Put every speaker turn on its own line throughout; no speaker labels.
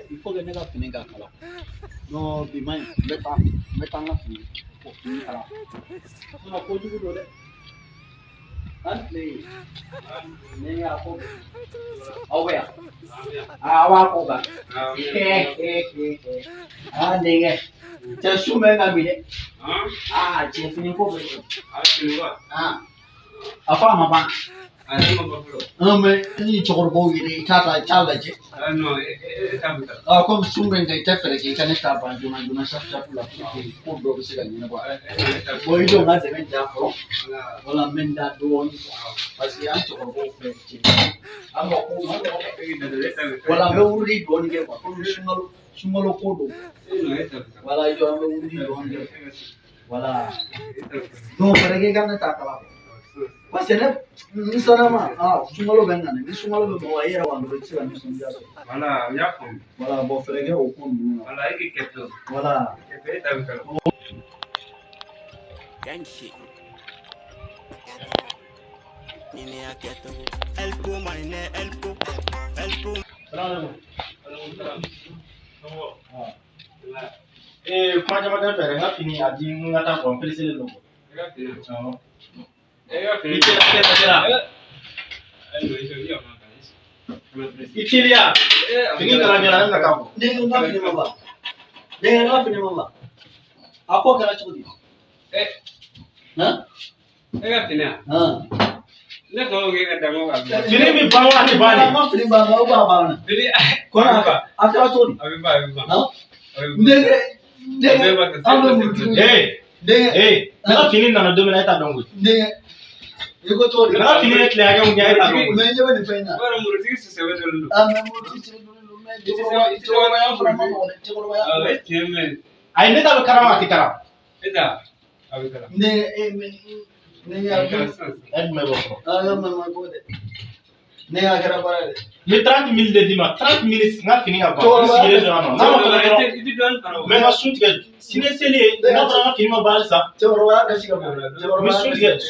Il faut que ne ka fini ka kala non bi man bɛ taa n ka fini kala ko jugu don dɛ hali tile ne y'a ko aw bɛ yan aw b'a ko kan denkɛ cɛ su bɛ ka bi dɛ cɛ fini ko bɛ a fɔ a ma ban mɛ ni cɛkɔrɔbaw yɛrɛ i t'a lajɛ komi sun bɛ n kan i tɛ fɛɛrɛ kɛ i ka ne ta ban joona joona safu la ko dɔ bɛ se ka ɲɛnabɔ i jɔ n ka dɛmɛ da fɔlɔ wala n bɛ n da dɔɔnin parce que an cɛkɔrɔbaw filɛ cɛ an ka ko ma wala an bɛ wuli dɔɔnin kɛ komi sunkalo ko don wala i jɔ an bɛ wuli dɔɔnin kɛ wala donc fɛɛrɛ kɛ i ka ne ta kala parce que ne sera ma sunkalo bɛ n kan ni sunkalo bɛ mɔgɔ i yɛrɛ b'a dɔn i tɛ se ka nisɔndiya sɔrɔ
voilà n y'a faamu
voilà bon fɛɛrɛ kɛ o ko ninnu na
voilà e k'i kɛ ten
voilà
e ta bɛ kala
Ganshi. Nini aketo. Elpo mine elpo.
kuma caman tɛ fɛɛrɛ n ka fini a di n ka taa bɔ n pereselen don i teliya fini kala ɲɛna ne ka kan fɔ denkɛ n ka fini ma ban denkɛ n ka fini ma ban a ko kɛra cogo di
e ka fini yan ne tɔgɔ k'e ka dama ka
fini min ban waati bannen n ka fini ban o b'a ban na
fini
kɔnɔ a kɛra cogo di
a bɛ ban
denkɛ an bɛ murutigi denkɛ ne ka fini nana don min na e t'a dɔn koyi denkɛ i ko cogo di ne ka fini ye tile hakɛ mun kɛ e t'a dɔn koyi mɛ n ɲɛ bɛ nin fɛn in na
wala murutigi sisɛ bɛ dɔn
mɛ murutigi sɛbɛn don mɛ cɛkɔrɔbaya fana ma nɔgɔn dɛ cɛkɔrɔbaya
e tiɲɛ mɛ
ayi ne ta bɛ karama a tɛ karama
e ta a bɛ kala
ne y'a kɛ e tun bɛ bɔ fɔlɔ y'a mɛn ma ko dɛ ne y'a kɛra baara ye dɛ ni 30 000 de d'i ma 30 000 n ka fini ka ban n sigilen dɔrɔn n'a ma fɔlɔ dɔrɔn
i tɛ dɔɔnin fara o
mɛ n ka sun tigɛ sini seli ye n'a fɔra n ka fini ma ban halisa cɛkɔrɔbaya kasi ka bon
i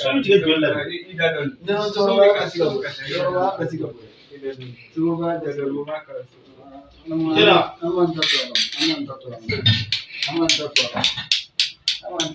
sun tigɛ joli la
i da dɔɔnin
cɛkɔrɔbaya kasi ka bon cɛkɔrɔbaya kasi ka bon cɛkɔrɔbaya kasi ka bon an b'an ta to a la an b'an ta to a la an b'an ta to a la an b'an ta to a la